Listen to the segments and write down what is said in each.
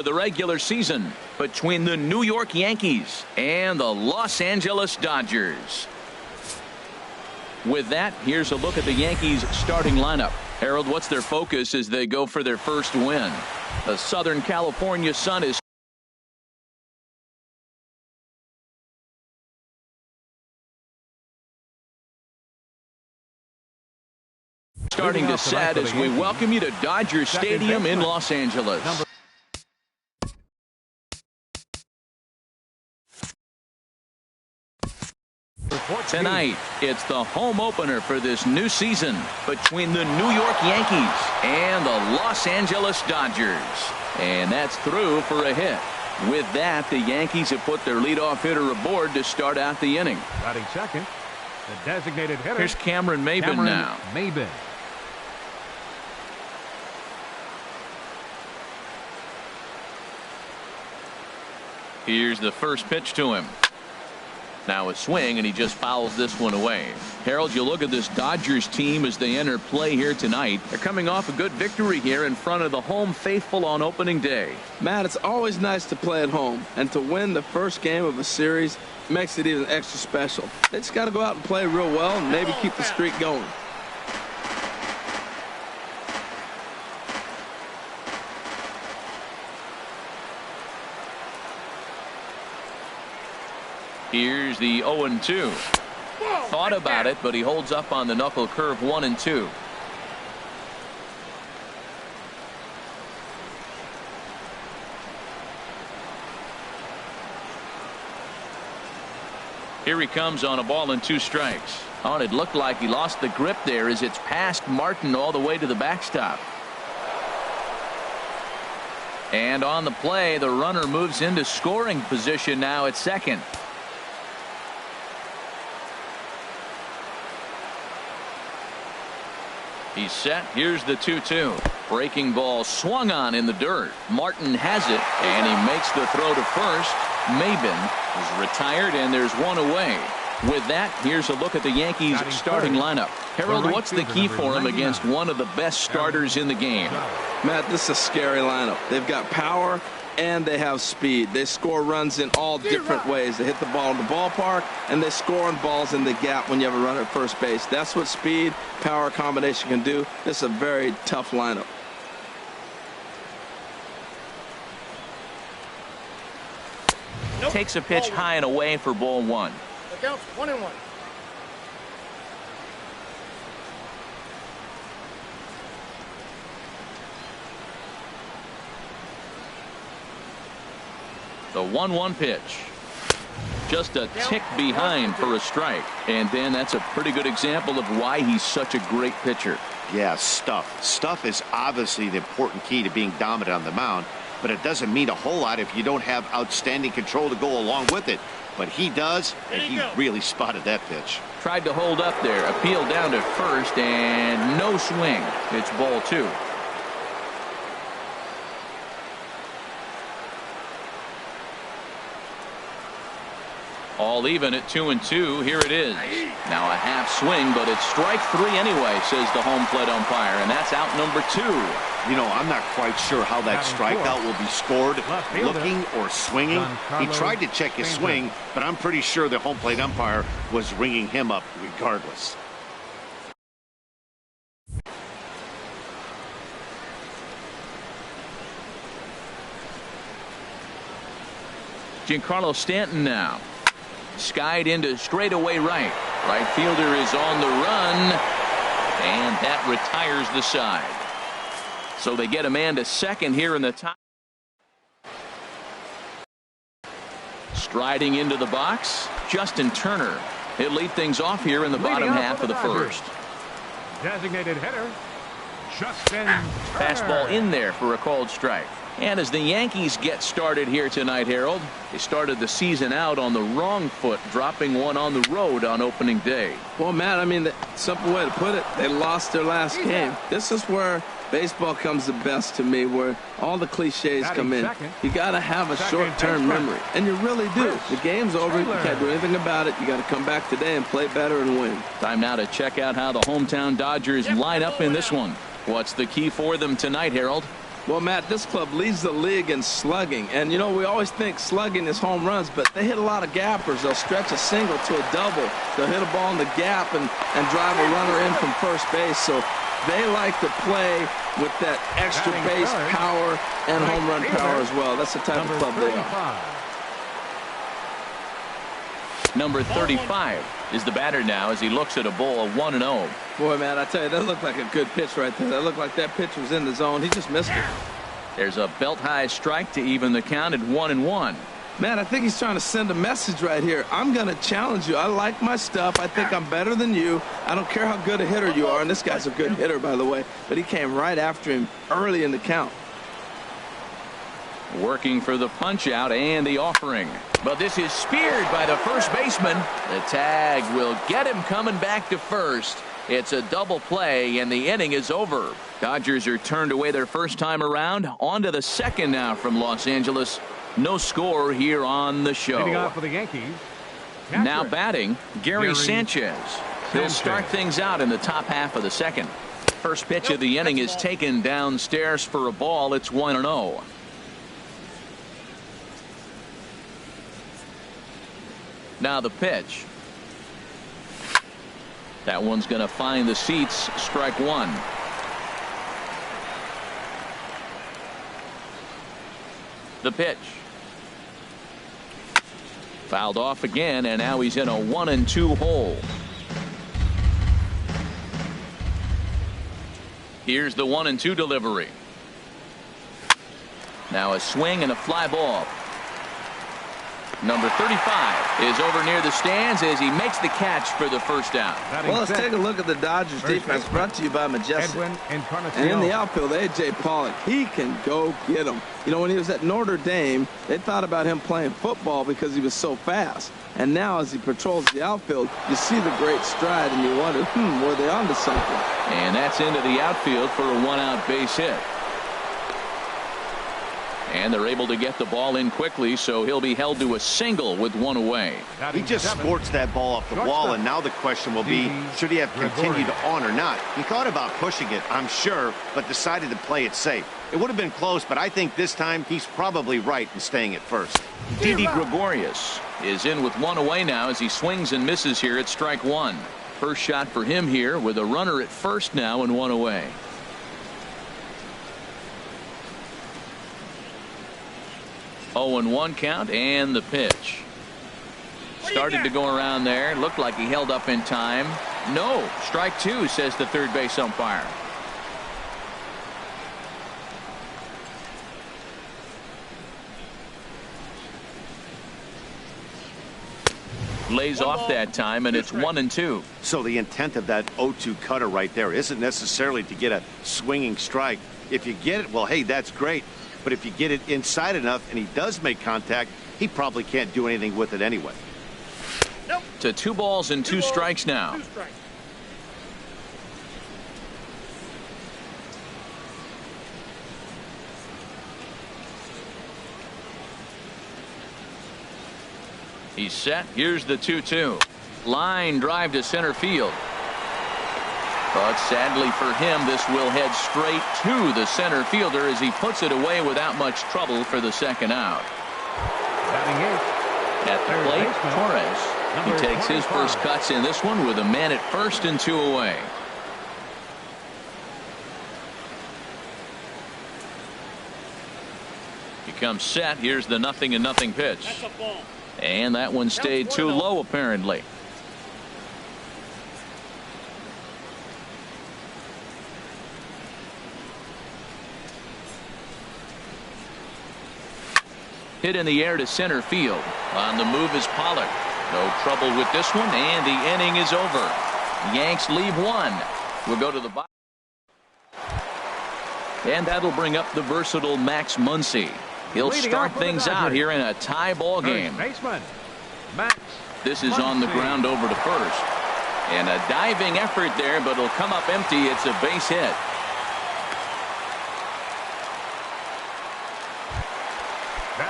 The regular season between the New York Yankees and the Los Angeles Dodgers. With that, here's a look at the Yankees starting lineup. Harold, what's their focus as they go for their first win? The Southern California sun is starting to set as we welcome you to Dodger Stadium in Los Angeles. Tonight, it's the home opener for this new season between the New York Yankees and the Los Angeles Dodgers. And that's through for a hit. With that, the Yankees have put their leadoff hitter aboard to start out the inning. Batting second, the designated hitter. Here's Cameron Maybin now. Maybin. Here's the first pitch to him. Now a swing, and he just fouls this one away. Harold, you look at this Dodgers team as they enter play here tonight. They're coming off a good victory here in front of the home faithful on opening day. Matt, it's always nice to play at home, and to win the first game of a series makes it even extra special. They just got to go out and play real well and maybe keep the streak going. Here's the 0-2. Thought about it, but he holds up on the knuckle curve 1-2. Here he comes on a ball and 2 strikes. Oh, and it looked like he lost the grip there as it's past Martin all the way to the backstop. And on the play, the runner moves into scoring position now at second. He's set. Here's the 2-2. Breaking ball swung on in the dirt. Martin has it, and he makes the throw to first. Maybin is retired, and there's one away. With that, here's a look at the Yankees starting lineup. Harold, what's the key for him against one of the best starters in the game? Matt, this is a scary lineup. They've got power and they have speed. They score runs in all different ways. They hit the ball in the ballpark, and they score on balls in the gap when you have a runner at first base. That's what speed, power combination can do. This is a very tough lineup. Takes a pitch high and away for ball 1. The count's 1-1. The 1-1 pitch. Just a tick behind for a strike. And then that's a pretty good example of why he's such a great pitcher. Yeah, stuff. Stuff is obviously the important key to being dominant on the mound, but it doesn't mean a whole lot if you don't have outstanding control to go along with it. But he does, and he really spotted that pitch. Tried to hold up there. Appeal down to first, and no swing. It's ball 2. All even at 2-2. Here it is. Now a half swing, but it's strike 3 anyway, says the home plate umpire, and that's out number 2. You know, I'm not quite sure how that strikeout will be scored, looking or swinging. He tried to check his swing, but I'm pretty sure the home plate umpire was ringing him up regardless. Giancarlo Stanton now. Skied into straightaway right. Right fielder is on the run, and that retires the side. So they get a man to second here in the top. Striding into the box, Justin Turner. He'll lead things off here in the bottom half of the first. Designated hitter, Justin Turner. Fastball in there for a called strike. And as the Yankees get started here tonight, Harold, they started the season out on the wrong foot, dropping one on the road on opening day. Well, Matt, I mean, the simple way to put it, they lost their last game. This is where baseball comes the best to me, where all the cliches come in. You got to have a short-term memory, and you really do. The game's over. You can't do anything about it. You got to come back today and play better and win. Time now to check out how the hometown Dodgers line up in this one. What's the key for them tonight, Harold? Well, Matt, this club leads the league in slugging. And, you know, we always think slugging is home runs, but they hit a lot of gappers. They'll stretch a single to a double. They'll hit a ball in the gap and drive a runner in from first base. So they like to play with that extra base power and home run power as well. That's the type of club they are. Number 35 is the batter now as he looks at a ball of 1-0. Boy, man, I tell you, that looked like a good pitch right there. That looked like that pitch was in the zone. He just missed it. There's a belt-high strike to even the count at 1-1. Man, I think he's trying to send a message right here. I'm going to challenge you. I like my stuff. I think I'm better than you. I don't care how good a hitter you are. And this guy's a good hitter, by the way. But he came right after him early in the count. Working for the punch-out and the offering. But this is speared by the first baseman. The tag will get him coming back to first. It's a double play, and the inning is over. Dodgers are turned away their first time around. On to the second now from Los Angeles. No score here on the show. Leading off for the Yankees. Now batting, Gary Sanchez. He'll start things out in the top half of the second. First pitch of the inning is taken downstairs for a ball. It's 1-0. Now the pitch. That one's going to find the seats. Strike one. The pitch. Fouled off again, and now he's in a 1-2 hole. Here's the 1-2 delivery. Now a swing and a fly ball. Number 35 is over near the stands as he makes the catch for the first down. Well, let's take a look at the Dodgers defense, brought to you by Majestic. And in the outfield, A.J. Pollock, he can go get them. You know, when he was at Notre Dame, they thought about him playing football because he was so fast. And now as he patrols the outfield, you see the great stride and you wonder, were they onto something? And that's into the outfield for a one-out base hit. And they're able to get the ball in quickly, so he'll be held to a single with one away. He just sports that ball off the wall, and now the question will be, should he have continued on or not? He thought about pushing it, I'm sure, but decided to play it safe. It would have been close, but I think this time he's probably right in staying at first. Didi Gregorius is in with one away now as he swings and misses here at strike one. First shot for him here with a runner at first now and one away. Oh, and 1 count, and the pitch. Started to go around there. Looked like he held up in time. No, strike two, says the third base umpire. Lays off that time, and it's 1-2. So the intent of that 0-2 cutter right there isn't necessarily to get a swinging strike. If you get it, well, hey, that's great. But if you get it inside enough and he does make contact, he probably can't do anything with it anyway. To 2 balls and 2 strikes now. He's set. Here's the 2-2. Line drive to center field. But sadly for him, this will head straight to the center fielder as he puts it away without much trouble for the second out. At the plate, Torres. He takes his first cuts in this one with a man at first and 2 away. He comes set. Here's the 0-0 pitch. And that one stayed too low apparently. Hit in the air to center field. On the move is Pollock. No trouble with this one, and the inning is over. Yanks leave 1. We'll go to the bottom. And that'll bring up the versatile Max Muncy. He'll start things out here in a tie ball game. This is on the ground over to first. And a diving effort there, but it'll come up empty. It's a base hit.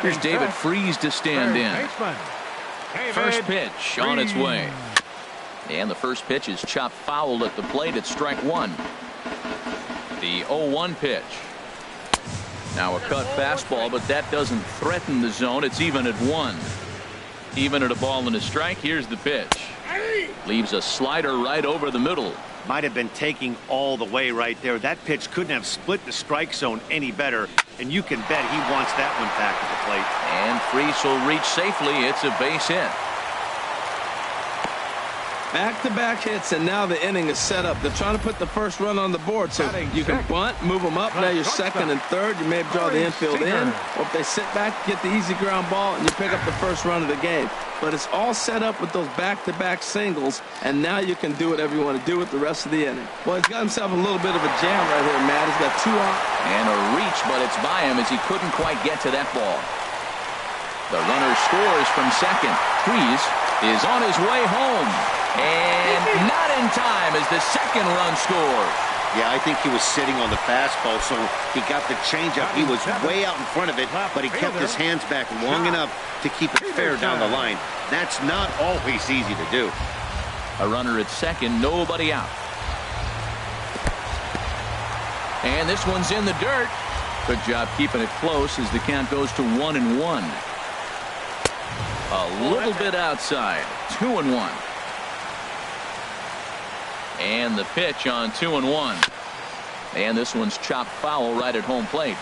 Here's David Freese to stand in. First pitch on its way. And the first pitch is chopped foul at the plate at strike one. The 0-1 pitch. Now a cut fastball, but that doesn't threaten the zone. It's even at 1. Even at a ball and a strike. Here's the pitch. Leaves a slider right over the middle. Might have been taking all the way right there. That pitch couldn't have split the strike zone any better, and you can bet he wants that one back at the plate. And Freese will reach safely. It's a base hit. Back-to-back hits, and now the inning is set up. They're trying to put the first run on the board, so you can bunt, move them up. Now you're second and third. You may draw the infield in, or if they sit back, get the easy ground ball, and you pick up the first run of the game. But it's all set up with those back-to-back singles, and now you can do whatever you want to do with the rest of the inning. Well, he's got himself a little bit of a jam right here, Matt. He's got 2 on. And a reach, but it's by him as he couldn't quite get to that ball. The runner scores from second. Freese is on his way home. And not in time as the second run scores. Yeah, I think he was sitting on the fastball, so he got the changeup. He was way out in front of it, but he kept his hands back long enough to keep it fair down the line. That's not always easy to do. A runner at second, nobody out. And this one's in the dirt. Good job keeping it close as the count goes to 1-1. A little bit outside. 2-1. And the pitch on 2-1. And this one's chopped foul right at home plate.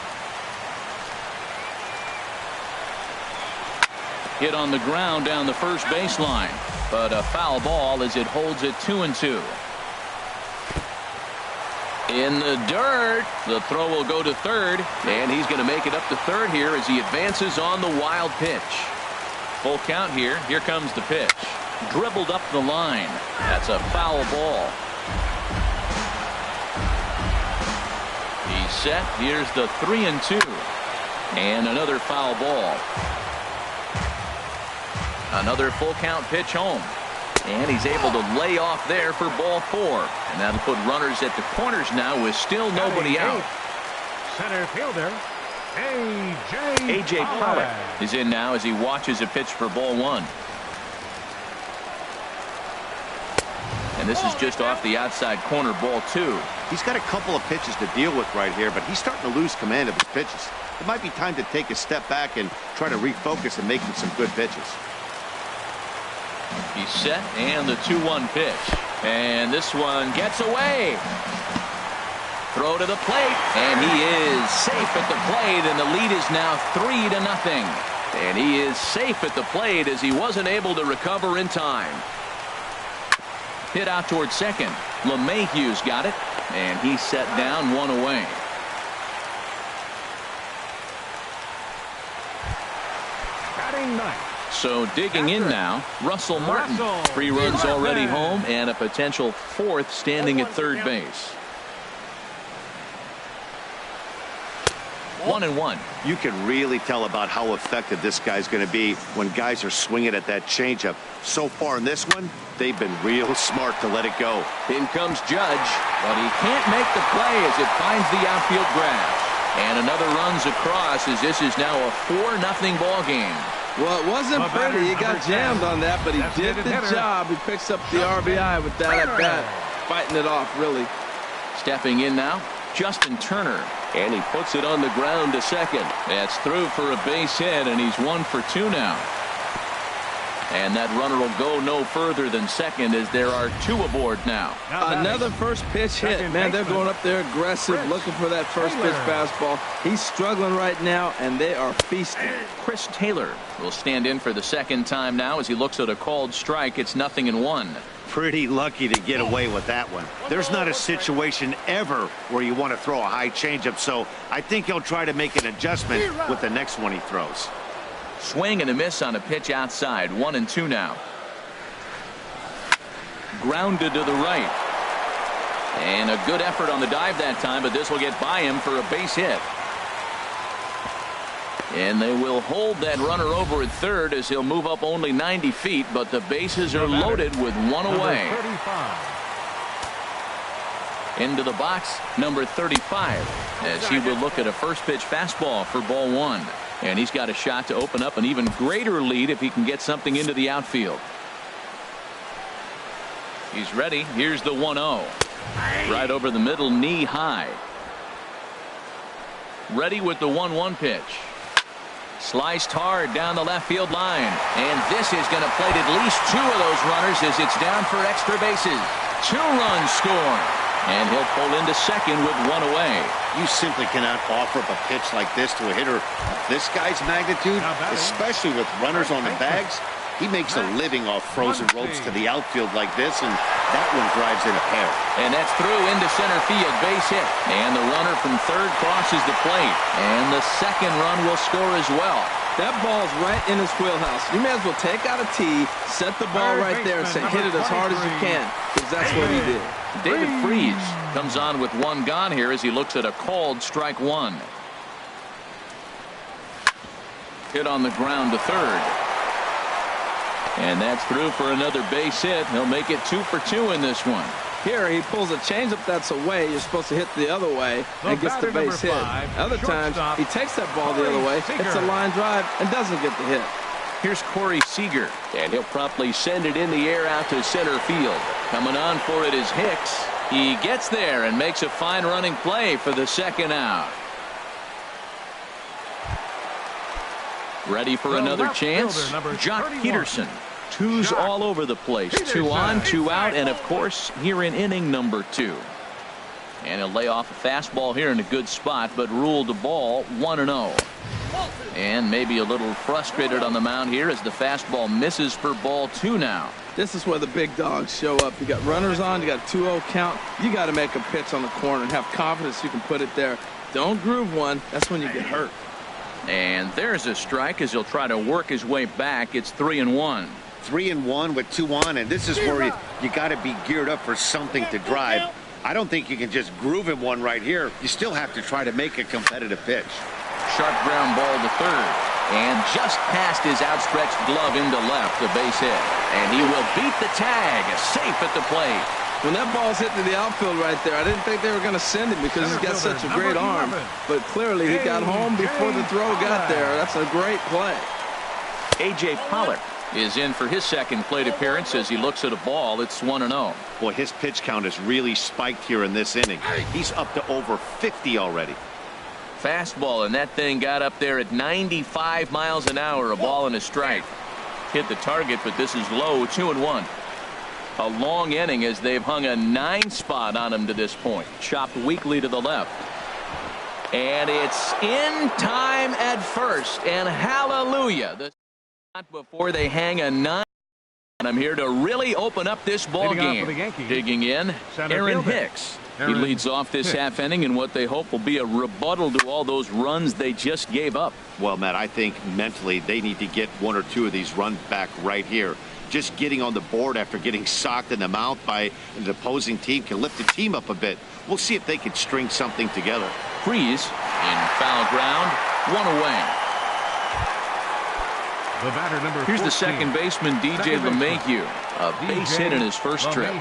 Hit on the ground down the first baseline, but a foul ball as it holds it 2-2. In the dirt, the throw will go to third, and he's going to make it up to third here as he advances on the wild pitch. Full count here. Here comes the pitch. Dribbled up the line. That's a foul ball. He's set. Here's the 3-2. And another foul ball. Another full count pitch home. And he's able to lay off there for ball 4. And that'll put runners at the corners now with still nobody out. Center fielder, A.J. Pollock is in now as he watches a pitch for ball 1. And this is just off the outside corner, ball 2. He's got a couple of pitches to deal with right here, but he's starting to lose command of his pitches. It might be time to take a step back and try to refocus and make him some good pitches. He's set, and the 2-1 pitch. And this one gets away. Throw to the plate, and he is safe at the plate, and the lead is now 3-0. And he is safe at the plate as he wasn't able to recover in time. Hit out towards second. LeMahieu's got it, and he's set down, 1 away. Batting ninth. So digging in now, Russell Martin. 3 runs already home and a potential 4th standing at third base. 1-1. You can really tell about how effective this guy's going to be when guys are swinging at that changeup. So far in this one, they've been real smart to let it go. In comes Judge, but he can't make the play as it finds the outfield grass. And another runs across as this is now a 4-0 ball game. Well, it wasn't pretty. He got jammed on that, but he did the job. He picks up the RBI with that at bat, fighting it off, really. Stepping in now, Justin Turner. And he puts it on the ground to second. That's through for a base hit, and he's 1 for 2 now. And that runner will go no further than second as there are 2 aboard now. Another first pitch hit. Man, they're going up there aggressive, looking for that first pitch fastball. He's struggling right now, and they are feasting. Chris Taylor will stand in for the second time now as he looks at a called strike. It's 0-1. Pretty lucky to get away with that one. There's not a situation ever where you want to throw a high changeup, so I think he'll try to make an adjustment with the next one he throws. Swing and a miss on a pitch outside. 1-2 now. Grounded to the right. And a good effort on the dive that time, but this will get by him for a base hit. And they will hold that runner over at third as he'll move up only 90 feet, but the bases are loaded with 1 away. Into the box, number 35, as he will look at a first pitch fastball for ball 1. And he's got a shot to open up an even greater lead if he can get something into the outfield. He's ready. Here's the 1-0. Right over the middle, knee high. Ready with the 1-1 pitch. Sliced hard down the left field line. And this is going to plate at least 2 of those runners as it's down for extra bases. 2 runs scored. And he'll pull into second with 1 away. You simply cannot offer up a pitch like this to a hitter of this guy's magnitude, especially with runners on the bags. He makes a living off frozen ropes to the outfield like this, and that one drives in a pair. And that's through into center field, base hit. And the runner from third crosses the plate. And the second run will score as well. That ball's right in his wheelhouse. You may as well take out a tee, set the ball right there, and say hit it as hard as you can, because that's what he did. David Freese comes on with 1 gone here as he looks at a called strike 1. Hit on the ground to third. And that's through for another base hit. He'll make it 2 for 2 in this one. Here he pulls a changeup that's away. You're supposed to hit the other way and gets the base hit. Other times he takes that ball the other way, hits a line drive, and doesn't get the hit. Here's Corey Seager, and he'll promptly send it in the air out to center field. Coming on for it is Hicks. He gets there and makes a fine running play for the second out. Ready for another chance? Jock Peterson. 2s all over the place. 2 on, 2 out, and of course here in inning number 2. And he'll lay off a fastball here in a good spot, but ruled the ball 1-0. And maybe a little frustrated on the mound here as the fastball misses for ball 2 now. This is where the big dogs show up. You got runners on, you got a 2-0 count. You got to make a pitch on the corner and have confidence you can put it there. Don't groove one. That's when you get hurt. And there's a strike as he'll try to work his way back. It's 3-1. 3-1 with 2 on, and this is where you got to be geared up for something to drive. I don't think you can just groove him one right here. You still have to try to make a competitive pitch. Sharp ground ball to third. And just past his outstretched glove into left, the base hit. And he will beat the tag, safe at the plate. When that ball's hitting the outfield right there, I didn't think they were going to send him because he's got such a great arm. But clearly he got home before the throw got there. That's a great play. A.J. Pollock is in for his second plate appearance as he looks at a ball. It's 1-0. Boy, his pitch count has really spiked here in this inning. He's up to over 50 already. Fastball, and that thing got up there at 95 miles an hour. A ball and a strike. Hit the target, but this is low. 2-1. A long inning as they've hung a 9 spot on him to this point. Chopped weakly to the left. And it's in time at first. And hallelujah. The spot before they hang a 9. And I'm here to really open up this ball game. Digging in, Aaron Hicks. He leads off this half inning in what they hope will be a rebuttal to all those runs they just gave up. Well, Matt, I think mentally they need to get 1 or 2 of these runs back right here. Just getting on the board after getting socked in the mouth by an opposing team can lift the team up a bit. We'll see if they can string something together. Freese in foul ground, 1 away. The batter, number 14. Here's the second baseman, DJ LeMahieu. A base hit in his first trip.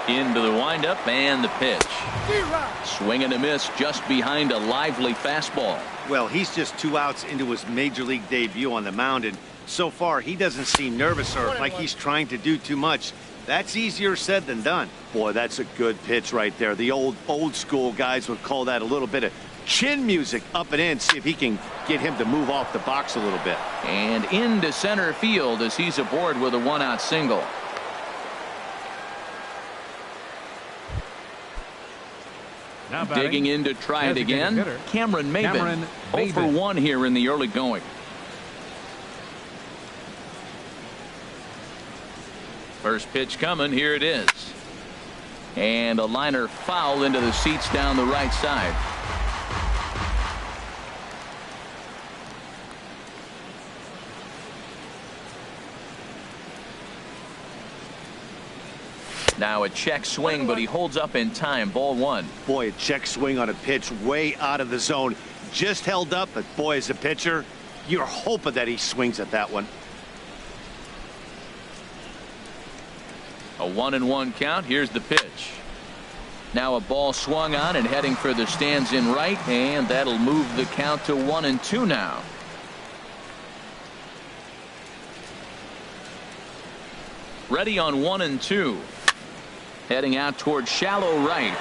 Into the windup and the pitch. Swing and a miss just behind a lively fastball. Well, he's just 2 outs into his major league debut on the mound, and so far he doesn't seem nervous or like he's trying to do too much. That's easier said than done. Boy, that's a good pitch right there. The old school guys would call that a little bit of chin music up and in. See if he can get him to move off the box a little bit. And into center field as he's aboard with a 1-out single. Digging in to try it again, Cameron Maybin. 0 for 1 here in the early going. First pitch coming. Here it is. And a liner foul into the seats down the right side. Now a check swing, but he holds up in time. Ball 1. Boy, a check swing on a pitch way out of the zone. Just held up, but boy, as a pitcher, you're hoping that he swings at that one. A 1-1 count. Here's the pitch. Now a ball swung on and heading for the stands in right, and that'll move the count to 1-2 now. Ready on 1-2. Heading out toward shallow right.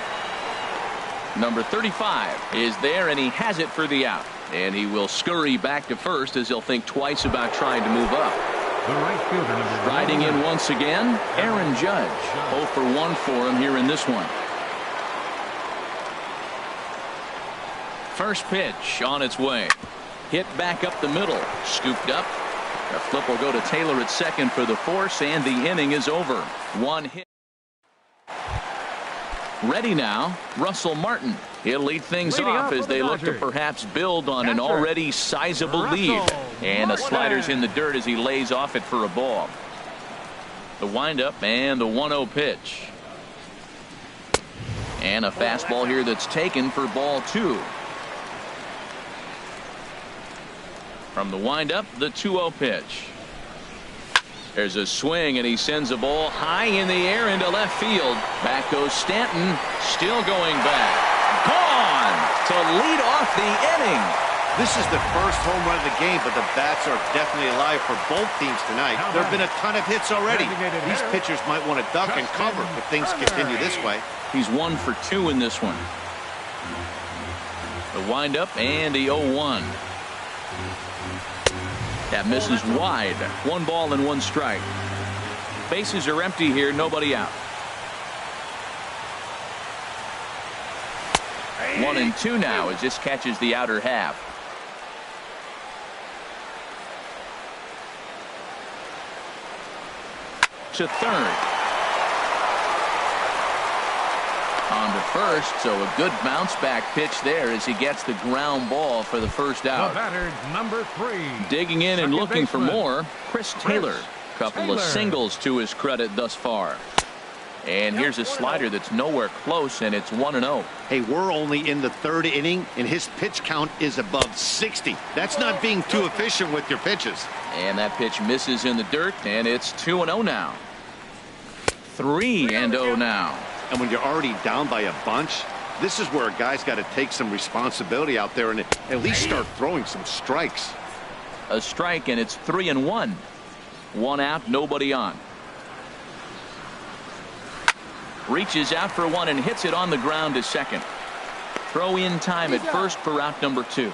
Number 35 is there, and he has it for the out. And he will scurry back to first as he'll think twice about trying to move up. The right fielder, number Riding in once again, Aaron Judge. 0 for 1 for him here in this one. First pitch on its way. Hit back up the middle. Scooped up. A flip will go to Taylor at second for the force, and the inning is over. One hit. Ready now, Russell Martin. He'll lead things off as they look to perhaps build on an already sizable lead. And the slider's in the dirt as he lays off it for a ball. The windup and the 1-0 pitch. And a fastball here that's taken for ball 2. From the windup, the 2-0 pitch. There's a swing, and he sends a ball high in the air into left field. Back goes Stanton, still going back. Gone to lead off the inning. This is the first home run of the game, but the bats are definitely alive for both teams tonight. There have been a ton of hits already. These pitchers might want to duck and cover if things continue this way. He's 1 for 2 in this one. The windup and the 0-1. That misses wide. 1 ball and 1 strike. Bases are empty here, nobody out. 1 and 2 now as this catches the outer half. To third. On to first, so a good bounce back pitch there as he gets the ground ball for the first out. The batter, number 3. Digging in and looking for more, Chris Taylor. Couple of singles to his credit thus far. And here's a slider that's nowhere close, and it's 1-0. Hey, we're only in the 3rd inning, and his pitch count is above 60. That's not being too efficient with your pitches. And that pitch misses in the dirt, and it's 2-0 now. 3-0 now. And when you're already down by a bunch, this is where a guy's got to take some responsibility out there and at least start throwing some strikes. A strike, and it's 3-1. 1 out, nobody on. Reaches out for 1 and hits it on the ground to second. Throw in time at first for out number 2.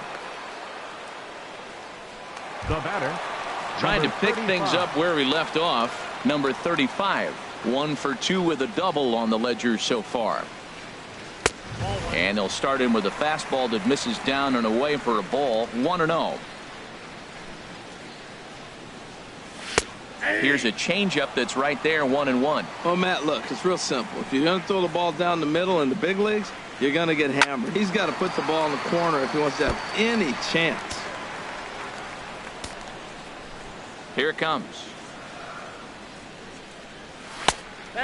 The batter. Trying to pick things up where he left off. Number 35. 1 for 2 with a double on the ledger so far. And they'll start him with a fastball that misses down and away for a ball. 1-0. Here's a changeup that's right there. 1-1. Well, Matt, look, it's real simple. If you're going to throw the ball down the middle in the big leagues, you're going to get hammered. He's got to put the ball in the corner if he wants to have any chance. Here it comes.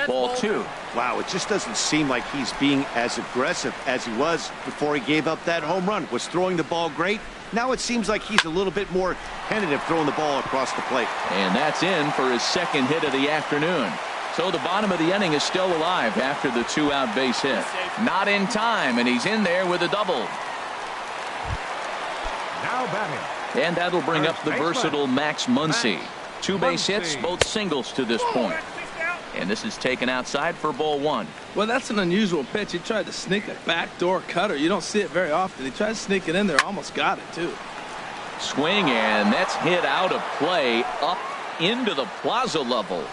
Ball 2. Wow, it just doesn't seem like he's being as aggressive as he was before he gave up that home run. Was throwing the ball great. Now it seems like he's a little bit more tentative throwing the ball across the plate. And that's in for his 2nd hit of the afternoon. So the bottom of the inning is still alive after the 2-out base hit. Not in time, and he's in there with a double. Now batting. And that'll bring up the versatile Max Muncy. 2 base hits, both singles to this point. And this is taken outside for ball 1. Well, that's an unusual pitch. He tried to sneak a backdoor cutter. You don't see it very often. He tried to sneak it in there. Almost got it, too. Swing, and that's hit out of play up into the plaza level.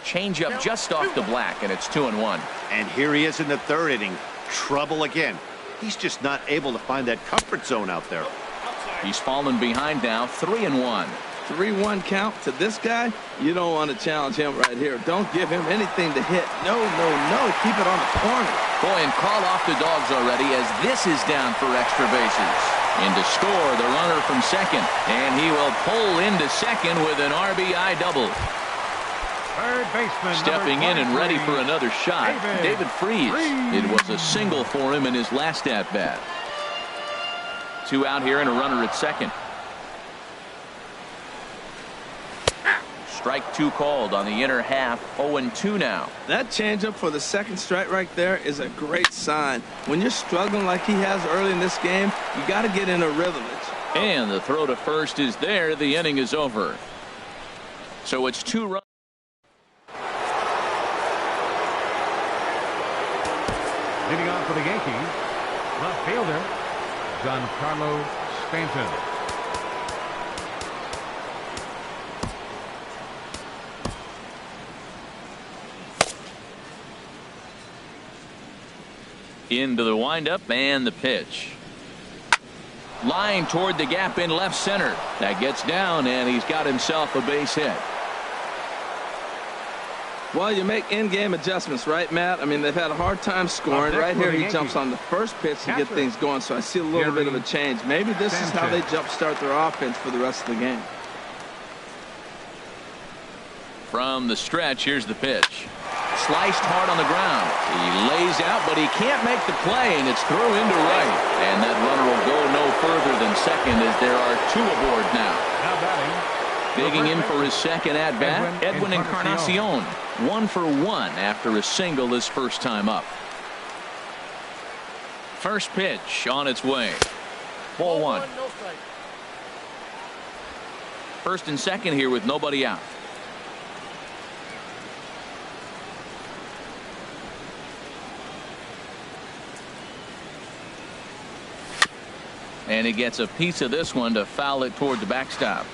Changeup just off the black, and it's 2-1. And here he is in the 3rd inning. Trouble again. He's just not able to find that comfort zone out there. He's fallen behind now. 3-1. 3-1 count to this guy. You don't want to challenge him right here. Don't give him anything to hit. No. Keep it on the corner. Boy, and call off the dogs already as this is down for extra bases. In to score the runner from second. And he will pull into second with an RBI double. Third baseman. Stepping in and ready for another shot. David Freese. It was a single for him in his last at-bat. 2 out here and a runner at second. Strike 2 called on the inner half. 0-2 now. That changeup for the 2nd strike right there is a great sign. When you're struggling like he has early in this game, you got to get in a rhythm. And the throw to first is there. The inning is over. So it's 2 runs. Leading on for the Yankees, Left fielder, Giancarlo Stanton. Into the windup and the pitch. Line toward the gap in left center. That gets down, and he's got himself a base hit. Well, you make in-game adjustments, right, Matt? I mean, they've had a hard time scoring. Right here, he jumps on the first pitch to get things going, so I see a little bit of a change. Maybe this is how they jumpstart their offense for the rest of the game. From the stretch, here's the pitch. Sliced hard on the ground. He lays out, but he can't make the play, and it's through into right. And that runner will go no further than second as there are two aboard now. Now batting. Digging in for his second at-bat, Edwin Encarnacion. 1 for 1 after a single his first time up. First pitch on its way. Ball 1. First and second here with nobody out. And he gets a piece of this one to foul it toward the backstop.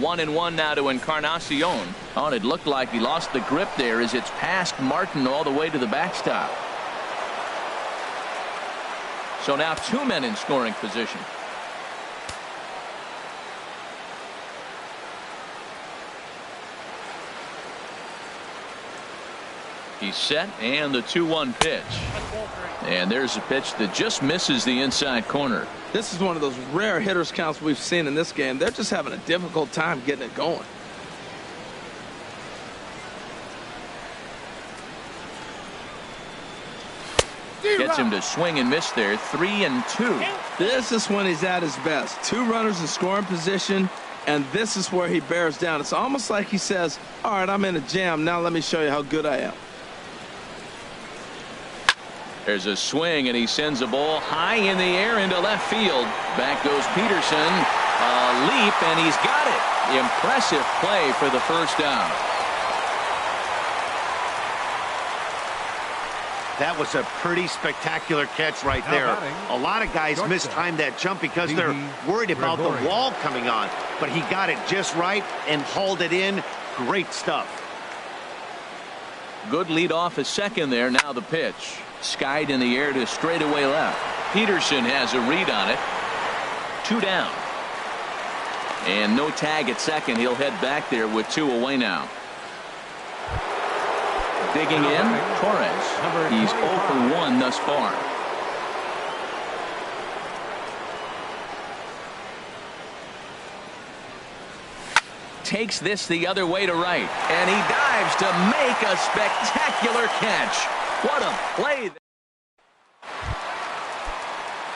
One and one now to Encarnacion. Oh, and it looked like he lost the grip there as it's past Martin all the way to the backstop. So now 2 men in scoring position. He's set, and the 2-1 pitch. And there's a pitch that just misses the inside corner. This is one of those rare hitters counts we've seen in this game. They're just having a difficult time getting it going. Gets him to swing and miss there. 3-2. This is when he's at his best. 2 runners in scoring position, and this is where he bears down. It's almost like he says, all right, I'm in a jam. Now let me show you how good I am. There's a swing, and he sends a ball high in the air into left field. Back goes Peterson. A leap, and he's got it. Impressive play for the first down. That was a pretty spectacular catch right there. A lot of guys mistime that jump because they're worried about the wall coming on. But he got it just right and hauled it in. Great stuff. Good lead off a second there. Now the pitch. Skied in the air to straightaway left. Peterson has a read on it. 2 down. And no tag at second. He'll head back there with 2 away now. Digging in, Torres. He's 0 for 1 thus far. Takes this the other way to right. And he dives to make a spectacular catch. What a play.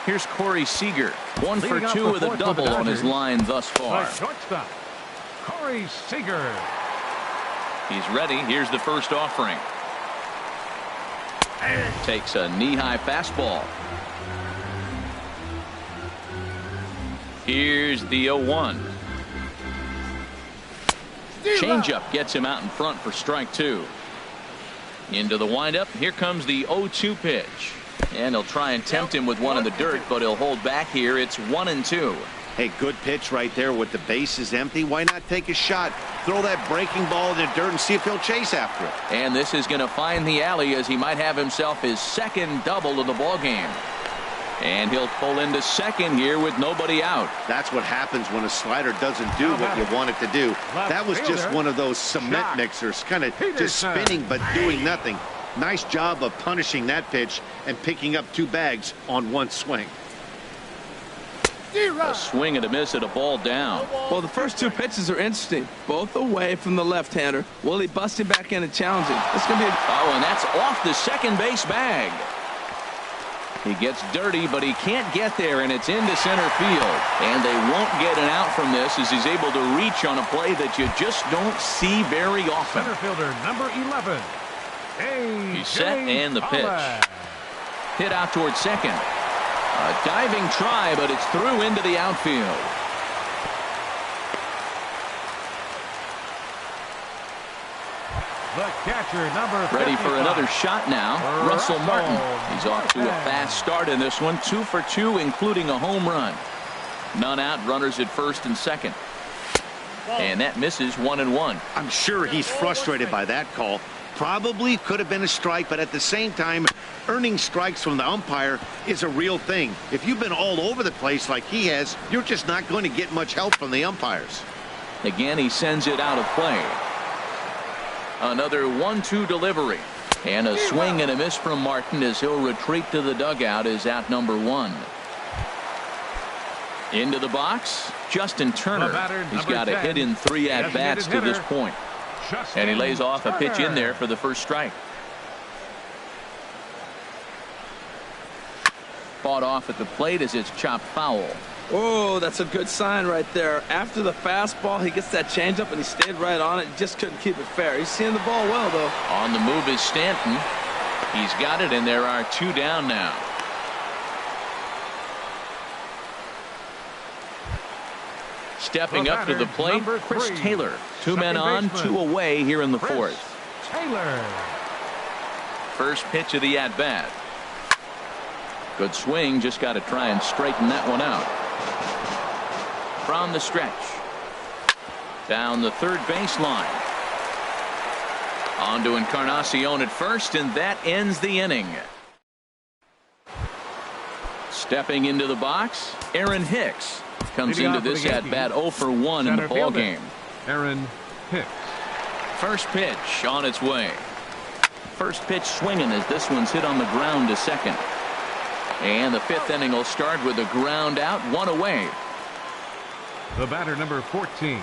Here's Corey Seager. 1 for 2 with a double on his line thus far. Shortstop, Corey Seager. He's ready. Here's the first offering. Takes a knee-high fastball. Here's the 0-1. Changeup gets him out in front for strike 2. Into the windup. Here comes the 0-2 pitch. And he'll try and tempt him with one in the dirt, but he'll hold back here. It's 1-2. Hey, good pitch right there with the bases empty. Why not take a shot? Throw that breaking ball in the dirt and see if he'll chase after it. And this is going to find the alley as he might have himself his second double of the ball game. And he'll pull into second here with nobody out. That's what happens when a slider doesn't do what you want it to do. That was just one of those cement mixers, kind of just spinning but doing nothing. Nice job of punishing that pitch and picking up 2 bags on 1 swing. A swing and a miss at a ball down. Well, the first 2 pitches are interesting. Both away from the left-hander. Will he bust him back in and challenge him? It's going to be Oh, and that's off the second base bag. He gets dirty, but he can't get there, and it's into center field. And they won't get an out from this as he's able to reach on a play that you just don't see very often. Center fielder number 11. He's set, and the pitch. Hit out towards second. A diving try, but it's through into the outfield. The catcher, number 55. Ready for another shot now. Russell Martin. He's off to a fast start in this one. 2 for 2, including a home run. None out, runners at first and second. And that misses 1-1. I'm sure he's frustrated by that call. Probably could have been a strike, but at the same time, earning strikes from the umpire is a real thing. If you've been all over the place like he has, you're just not going to get much help from the umpires. Again, he sends it out of play. Another 1-2 delivery. And a swing and a miss from Martin as he'll retreat to the dugout as out number 1. Into the box, Justin Turner. He's got a hit in 3 at-bats to this point. And he lays off a pitch in there for the first strike. Fought off at the plate as it's chopped foul. Oh, that's a good sign right there. After the fastball, he gets that changeup, and he stayed right on it. Just couldn't keep it fair. He's seeing the ball well, though. On the move is Stanton. He's got it, and there are 2 down now. Stepping up to the plate, Chris Taylor. 2 men on, 2 away here in the 4th. Taylor. First pitch of the at-bat. Good swing, just got to try and straighten that one out. From the stretch. Down the third baseline. On to Encarnacion at first, and that ends the inning. Stepping into the box, Aaron Hicks. Comes into this at-bat 0 for 1 in the ball game. Aaron Hicks. First pitch on its way. First pitch swinging as this one's hit on the ground to second. And the 5th inning will start with a ground out, 1 away. The batter, number 14.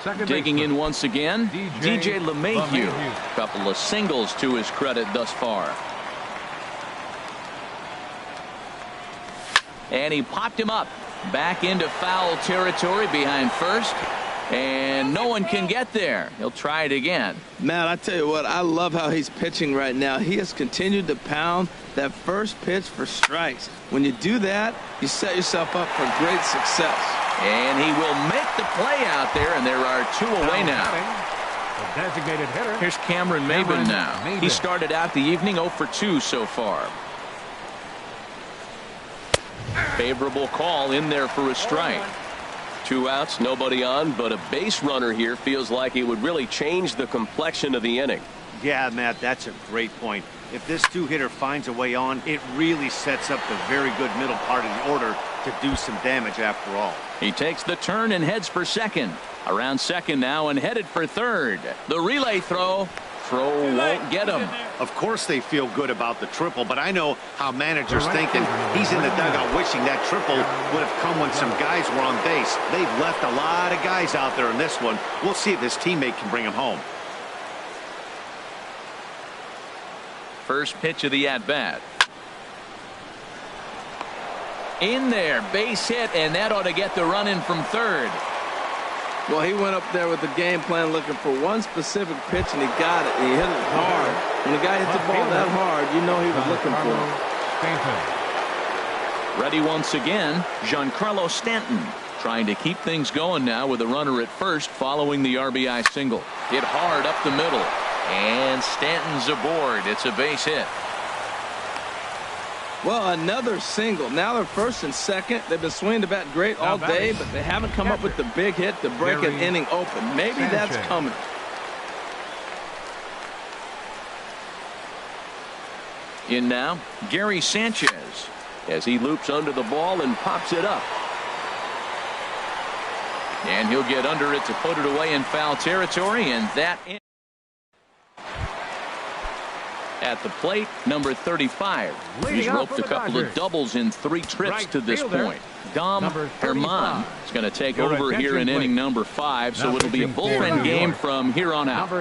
Second Digging baseman. in once again, DJ LeMahieu. Couple of singles to his credit thus far. And he popped him up. Back into foul territory behind first. And no one can get there. He'll try it again. Matt, I tell you what, I love how he's pitching right now. He has continued to pound that first pitch for strikes. When you do that, you set yourself up for great success. And he will make the play out there, and there are 2 away now. The designated hitter. Here's Cameron Maybin now. He started out the evening 0 for 2 so far. Favorable call in there for a strike. 2 outs, nobody on, but a base runner here feels like it would really change the complexion of the inning. Yeah, Matt, that's a great point. If this 2-hitter finds a way on, it really sets up the very good middle part of the order to do some damage after all. He takes the turn and heads for second. Around second now and headed for third. The relay throw. Throw won't get him. Of course they feel good about the triple, but I know how managers thinking. He's in the dugout wishing that triple would have come when some guys were on base. They've left a lot of guys out there in this one. We'll see if his teammate can bring him home. First pitch of the at-bat. In there, base hit, and that ought to get the run in from third. Well, he went up there with the game plan looking for one specific pitch, and he got it. And he hit it hard. When the guy hits the ball that hard, you know he was looking for it. Ready once again, Giancarlo Stanton. Trying to keep things going now with a runner at first following the RBI single. Hit hard up the middle. And Stanton's aboard. It's a base hit. Well, another single. Now they're first and second. They've been swinging the bat great all day, but they haven't come up with the big hit to break an inning open. Maybe that's coming. In now, Gary Sanchez as he loops under the ball and pops it up. And he'll get under it to put it away in foul territory, and that at the plate, number 35. He's roped a couple of doubles in 3 trips to this point. Dom Herman is going to take over here in inning number 5, so it'll be a bullpen game from here on out.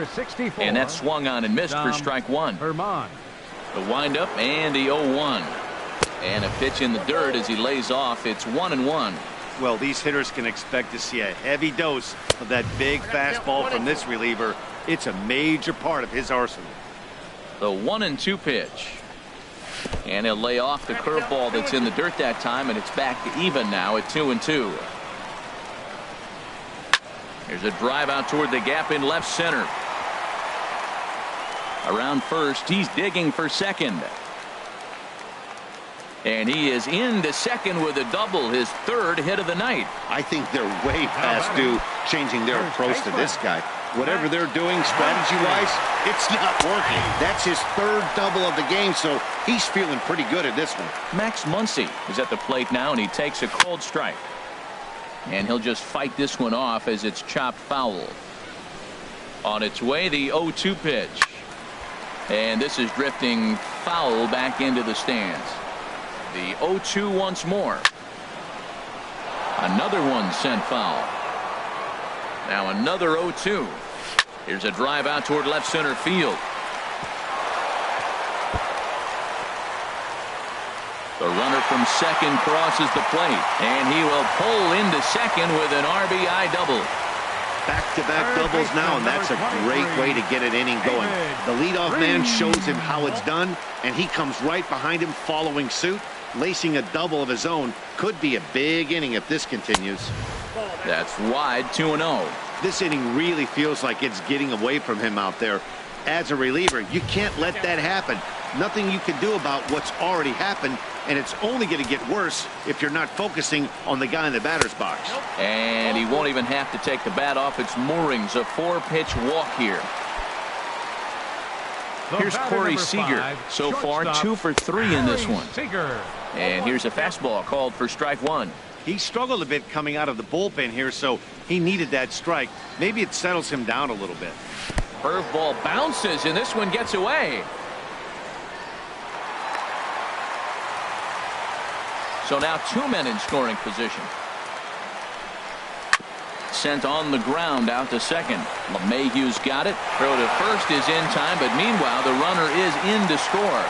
And that swung on and missed for strike 1. The windup and the 0-1. And a pitch in the dirt as he lays off. It's 1-1. Well, these hitters can expect to see a heavy dose of that big fastball from this reliever. It's a major part of his arsenal. The 1-2 pitch. And he'll lay off the curveball that's in the dirt that time, and it's back to even now at 2-2. There's a drive out toward the gap in left center. Around first, he's digging for second. And he is into second with a double, his third hit of the night. I think they're way past due changing their approach to this guy. Whatever they're doing strategy-wise, it's not working. That's his third double of the game, so he's feeling pretty good at this one. Max Muncy is at the plate now, and he takes a cold strike. And he'll just fight this one off as it's chopped foul. On its way, the 0-2 pitch. And this is drifting foul back into the stands. The 0-2 once more. Another one sent foul. Now another 0-2. Here's a drive out toward left center field. The runner from second crosses the plate, and he will pull into second with an RBI double. Back-to-back doubles now, and that's a great way to get an inning going. The leadoff man shows him how it's done, and he comes right behind him following suit. Lacing a double of his own could be a big inning if this continues. That's wide, 2-0. This inning really feels like it's getting away from him out there. As a reliever, you can't let that happen. Nothing you can do about what's already happened, and it's only going to get worse if you're not focusing on the guy in the batter's box. And he won't even have to take the bat off its moorings. A 4-pitch walk here. Here's Corey Seager. So far, 2 for 3 in this one. And here's a fastball called for strike one. He struggled a bit coming out of the bullpen here, so he needed that strike. Maybe it settles him down a little bit. Curveball bounces, and this one gets away. So now 2 men in scoring position. Sent on the ground out to second. LeMahieu's got it. Throw to first is in time, but meanwhile the runner is in to score.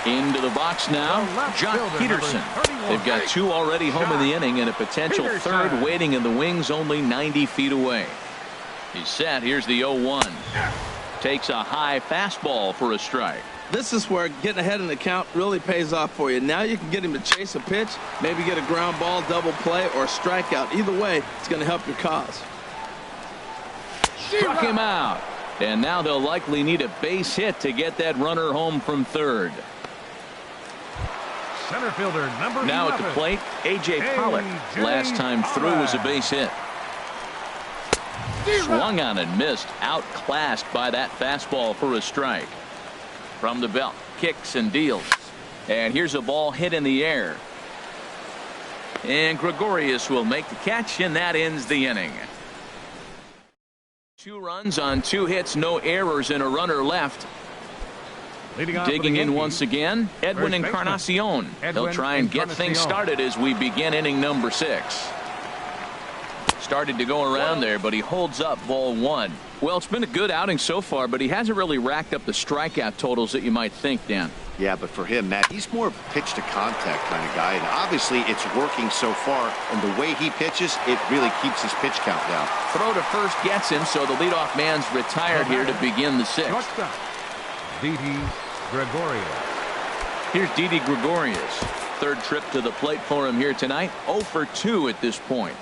Into the box now, Jock Peterson. They've got 2 already home in the inning and a potential third waiting in the wings only 90 feet away. He's set. Here's the 0-1. Takes a high fastball for a strike. This is where getting ahead in the count really pays off for you. Now you can get him to chase a pitch, maybe get a ground ball, double play, or a strikeout. Either way, it's going to help your cause. Struck him out. And now they'll likely need a base hit to get that runner home from third. Center fielder number now 11. at the plate, A.J. Pollock. Last time through was a base hit. Swung on and missed. Outclassed by that fastball for a strike. From the belt, kicks and deals. And here's a ball hit in the air. And Gregorius will make the catch, and that ends the inning. 2 runs on 2 hits, no errors, and a runner left. Digging in once again, Edwin Encarnacion. He'll try and get things started as we begin inning number 6. Started to go around there, but he holds up ball 1. Well, it's been a good outing so far, but he hasn't really racked up the strikeout totals that you might think, Dan. Yeah, but for him, Matt, he's more pitch to contact kind of guy, and obviously it's working so far, and the way he pitches, it really keeps his pitch count down. Throw to first gets him, so the leadoff man's retired here to begin the 6th. Didi Gregorius. Here's Didi Gregorius. Third trip to the plate for him here tonight. 0 for 2 at this point.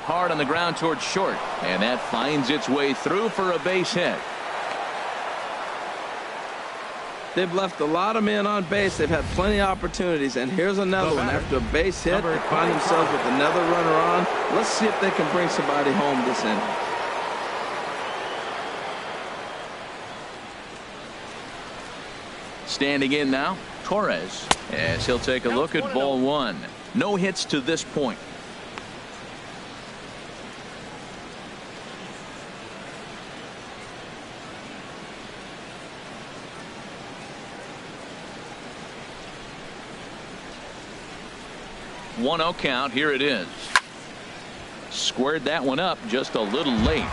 Hard on the ground towards short, and that finds its way through for a base hit. They've left a lot of men on base. They've had plenty of opportunities, and here's another one. After a base hit, they find themselves with another runner on. Let's see if they can bring somebody home this inning. Standing in now, Torres, as he'll take a look at ball 1. No hits to this point. One-0 count. Here it is. Squared that one up just a little late.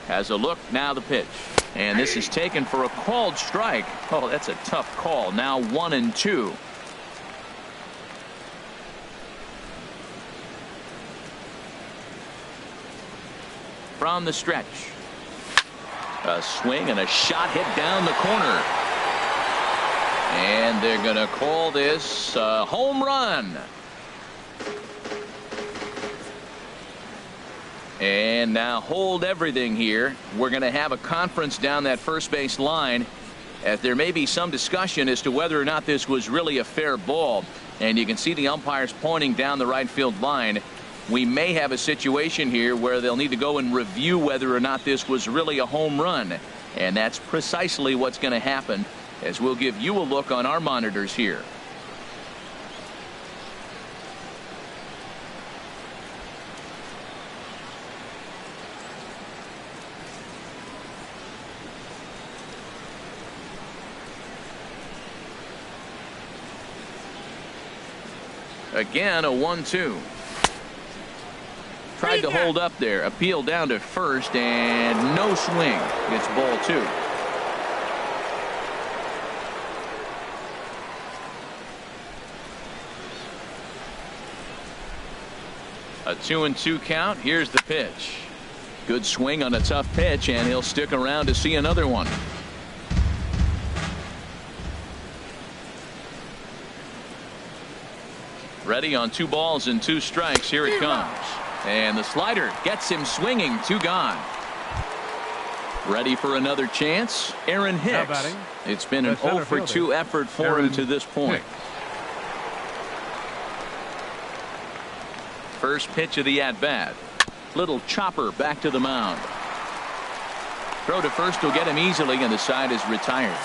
Has a look. Now the pitch. And this is taken for a called strike. Oh, that's a tough call. Now 1-2. from the stretch. A swing and a shot hit down the corner. And they're going to call this a home run. And now hold everything here. We're going to have a conference down that first base line, as there may be some discussion as to whether or not this was really a fair ball. And you can see the umpires pointing down the right field line. We may have a situation here where they'll need to go and review whether or not this was really a home run. And that's precisely what's going to happen, as we'll give you a look on our monitors here. Again, a 1-2. Tried to hold up there. Appeal down to first, and no swing. It's ball 2. A 2-2 count. Here's the pitch. Good swing on a tough pitch, and he'll stick around to see another one. Ready on 2 balls and 2 strikes. Here it comes. And the slider gets him swinging. 2 gone. Ready for another chance. Aaron Hicks. It's been an 0 for 2 effort for him to this point. First pitch of the at-bat. Little chopper back to the mound. Throw to first will get him easily, and the side is retired.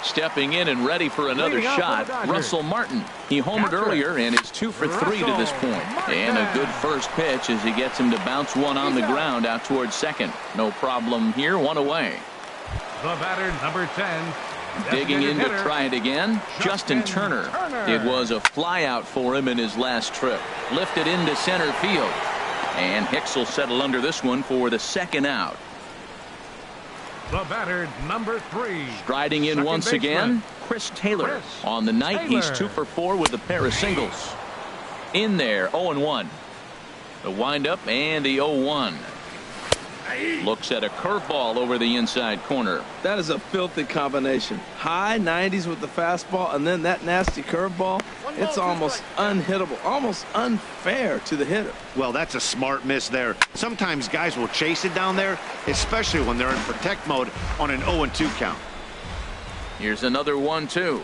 Stepping in and ready for another shot, Russell Martin. He homered earlier and is 2 for 3 to this point. And a good first pitch as he gets him to bounce one on the ground out towards second. No problem here, 1 away. The batter, number 10. Digging in to try it again, Justin Turner. It was a flyout for him in his last trip. Lifted into center field. And Hicks will settle under this one for the second out. The batter, number 3. Striding in once again, Chris Taylor. On the night, he's 2 for 4 with a pair of singles. In there, 0-1. The windup and the 0-1. Looks at a curveball over the inside corner. That is a filthy combination. High 90s with the fastball, and then that nasty curveball. It's almost unhittable, almost unfair to the hitter. Well, that's a smart miss there. Sometimes guys will chase it down there, especially when they're in protect mode on an 0-2 count. Here's another 1-2.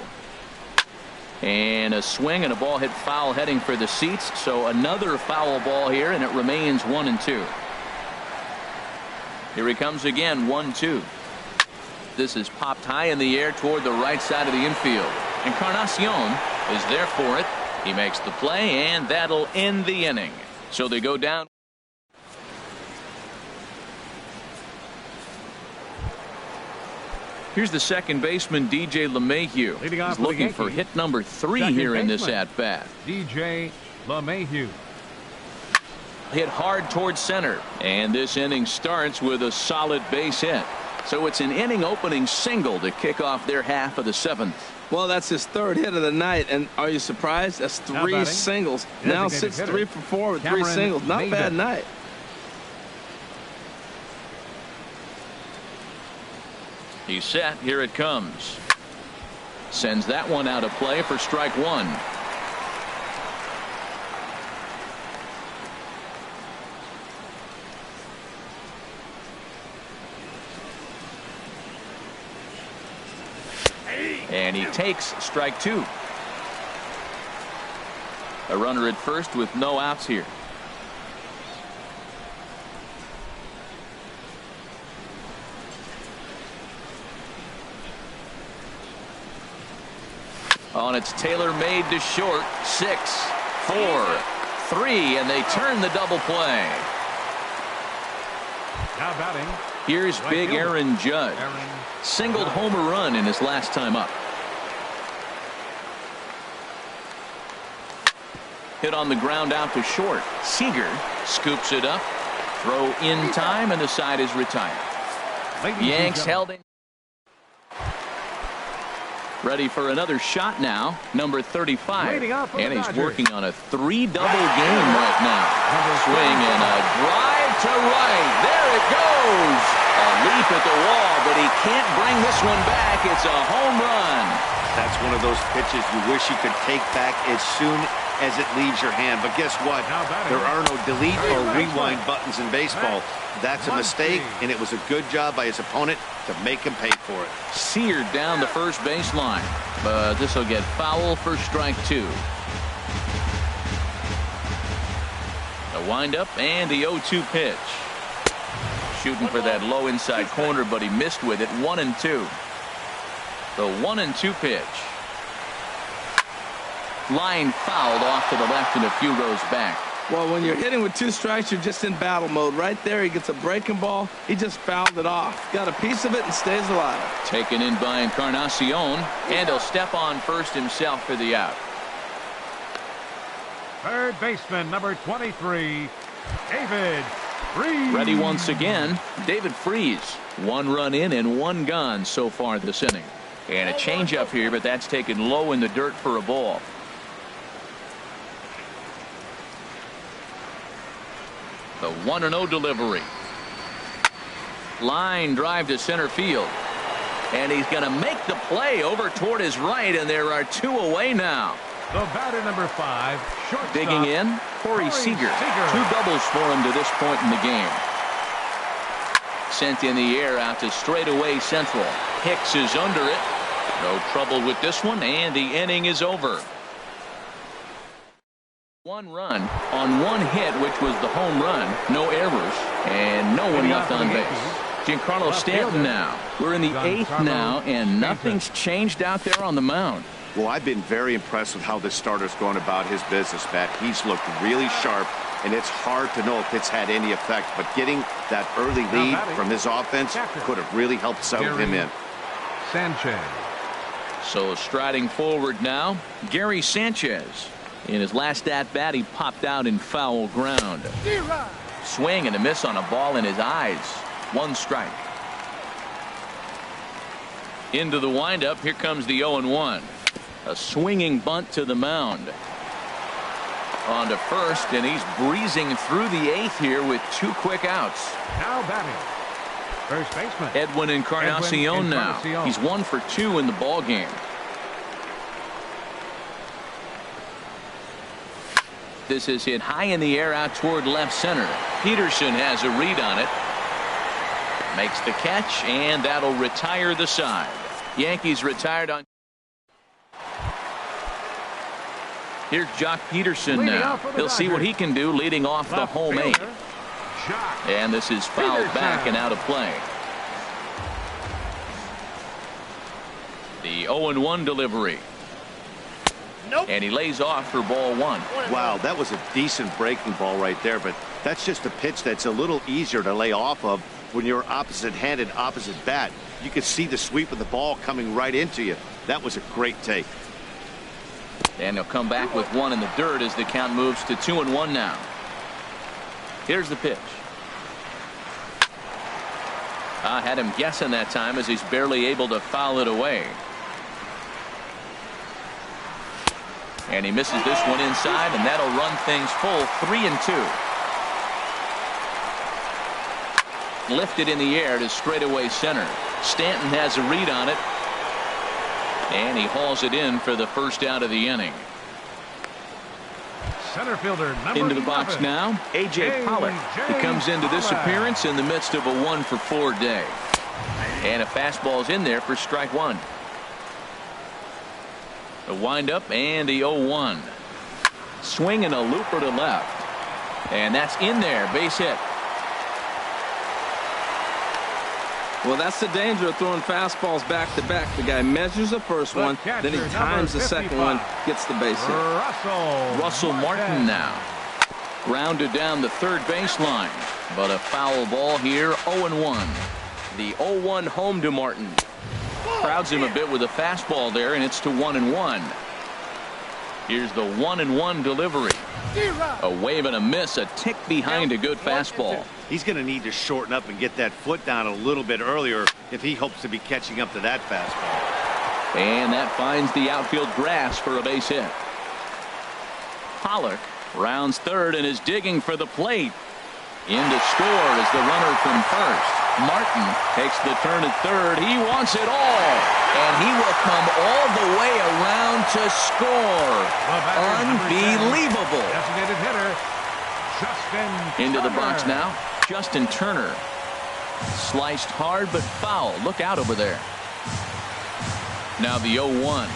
And a swing and a ball hit foul heading for the seats. So another foul ball here, and it remains 1-2. Here he comes again, 1-2. This is popped high in the air toward the right side of the infield. Encarnacion is there for it. He makes the play, and that'll end the inning. So they go down. Here's the second baseman, DJ LeMahieu. He's looking for hit number 3 here in this at-bat. DJ LeMahieu. Hit hard towards center, and this inning starts with a solid base hit. So it's an inning opening single to kick off their half of the 7th. Well, that's his 3rd hit of the night, and are you surprised? That's 3 singles. Now sits 3 for 4 with 3 singles. Not a bad night. He's set. Here it comes. Sends that one out of play for strike 1. And he takes strike 2. A runner at first with no outs here. On its Taylor made to short. 6, 4, 3, and they turn the double play. Now batting. Here's big Aaron Judge. Singled homer run in his last time up. Hit on the ground out to short. Seager scoops it up. Throw in time, and the side is retired. Yanks held in. Ready for another shot now. Number 35. And he's working on a 3-double game right now. Swing and a drive to right. There it goes. A leap at the wall, but he can't bring this one back. It's a home run. That's one of those pitches you wish you could take back as soon as it leaves your hand. But guess what? There are no delete or rewind buttons in baseball. That's a mistake, and it was a good job by his opponent to make him pay for it. Seared down the first baseline, but this will get foul for strike 2. The windup and the 0-2 pitch. Shooting for that low inside corner, but he missed with it. 1-2. The 1-2 pitch. Line fouled off to the left and a few rows back. Well, when you're hitting with 2 strikes, you're just in battle mode. Right there, he gets a breaking ball. He just fouled it off. Got a piece of it and stays alive. Taken in by Encarnacion, and he'll step on first himself for the out. Third baseman, number 23, David Freese. Ready once again, David Freese. 1 run in and 1 gone so far this inning. And a changeup here, but that's taken low in the dirt for a ball. The 1-0 delivery. Line drive to center field. And he's going to make the play over toward his right, and there are 2 away now. The batter, number 5, shortstop. Digging in, Corey Seager. 2 doubles for him to this point in the game. Sent in the air out to straightaway central. Hicks is under it. No trouble with this one, and the inning is over. 1 run on 1 hit, which was the home run. No errors, and no one left on base. Giancarlo Stanton now. We're in the 8th now, and nothing's changed out there on the mound. Well, I've been very impressed with how this starter's going about his business, Matt. He's looked really sharp, and it's hard to know if it's had any effect. But getting that early lead from his offense could have really helped settle him in. Sanchez. So striding forward now, Gary Sanchez. In his last at-bat, he popped out in foul ground. Swing and a miss on a ball in his eyes. 1 strike. Into the windup. Here comes the 0-1. A swinging bunt to the mound. On to first, and he's breezing through the 8th here with 2 quick outs. Now batting, first baseman Edwin Encarnacion now. He's 1 for 2 in the ball game. This is hit high in the air out toward left center. Peterson has a read on it. Makes the catch, and that'll retire the side. Yankees retired on. Here's Jock Peterson now. He'll see what he can do leading off the home 8. And this is fouled back and out of play. The 0-1 delivery. And he lays off for ball 1. Wow, that was a decent breaking ball right there, but that's just a pitch that's a little easier to lay off of when you're opposite-handed, opposite bat. You could see the sweep of the ball coming right into you. That was a great take. And he'll come back with 1 in the dirt as the count moves to 2-1 now. Here's the pitch. I had him guessing that time as he's barely able to foul it away. And he misses this one inside, and that'll run things full. 3-2. Lifted in the air to straightaway center. Stanton has a read on it. And he hauls it in for the first out of the inning. Center fielder number into the box 11. Now, A.J. Pollock. He comes into this appearance in the midst of a 1-for-4 day. And a fastball's in there for strike 1. A windup and the 0-1. Swing and a looper to left. And that's in there. Base hit. Well, that's the danger of throwing fastballs back to back. The guy measures the first one, then he times the second one, gets the base hit. Russell Martin now. Grounded down the third baseline. But a foul ball here. 0-1. The 0-1 home to Martin. Crowds him a bit with a fastball there, and it's to 1-1. Here's the 1-1 delivery. A wave and a miss, a tick behind a good fastball. He's going to need to shorten up and get that foot down a little bit earlier if he hopes to be catching up to that fastball. And that finds the outfield grass for a base hit. Pollock rounds third and is digging for the plate. In to score is the runner from first. Martin takes the turn at third. He wants it all. And he will come all the way around to score. Unbelievable. Designated hitter, Justin Into the Turner. box now. Justin Turner. Sliced hard but foul. Look out over there. Now the 0-1.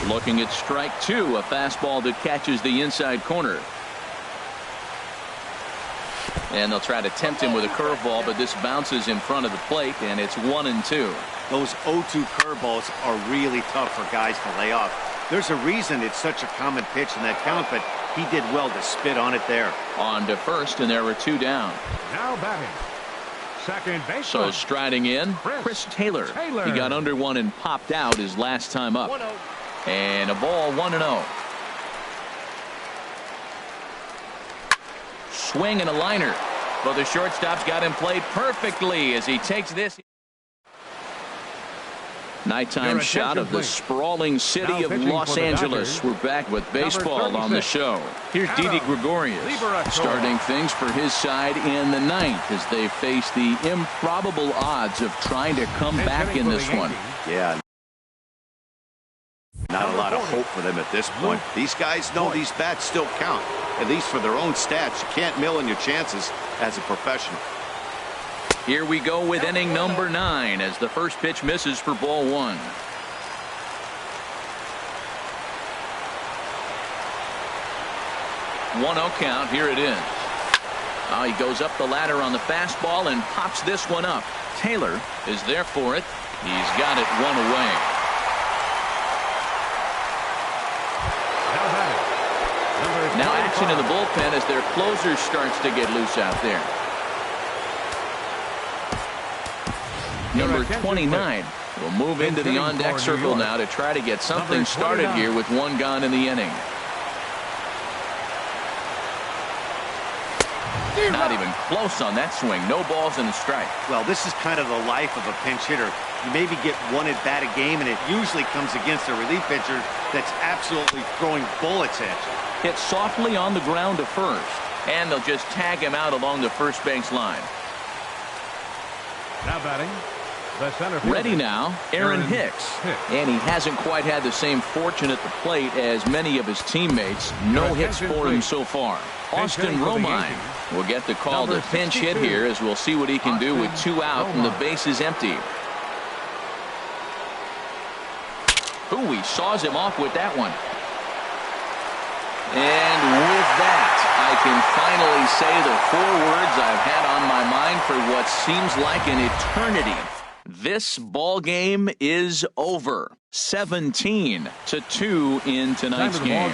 Looking at strike two. A fastball that catches the inside corner. And they'll try to tempt him with a curveball, but this bounces in front of the plate, and it's 1-2. Those 0-2 curveballs are really tough for guys to lay off. There's a reason it's such a common pitch in that count, but he did well to spit on it there. On to first, and there were two down. Now batting, second baseman. So striding in, Chris Taylor. He got under one and popped out his last time up. And a ball, 1-0. Swing and a liner. But the shortstop's got him played perfectly as he takes this. Nighttime shot of the sprawling city of Los Angeles. We're back with baseball on the show. Here's Didi Gregorius starting things for his side in the ninth as they face the improbable odds of trying to come back in this one. Yeah. Not a lot of hope for them at this point. These guys know these bats still count, at least for their own stats. You can't mill in your chances as a professional. Here we go with inning number 9 as the first pitch misses for ball 1. One 0 count. Here it is. He goes up the ladder on the fastball and pops this one up. Taylor is there for it. He's got it one away. Now action in the bullpen as their closer starts to get loose out there. Number 29 will move into the on-deck circle now to try to get something started here with one gone in the inning. Not even close on that swing. No balls and a strike. Well, this is kind of the life of a pinch hitter. You maybe get one at bat a game, and it usually comes against a relief pitcher that's absolutely throwing bullets at you. Hit softly on the ground to first, and they'll just tag him out along the first base line. Now batting, the center fielder. Ready now, Aaron Hicks. And he hasn't quite had the same fortune at the plate as many of his teammates. No hits for him so far. Austin Romine will get the call to pinch hit here as we'll see what he can do with 2 out and the base is empty. He saws him off with that one. And with that, I can finally say the 4 words I've had on my mind for what seems like an eternity. This ball game is over. 17-2 in tonight's game.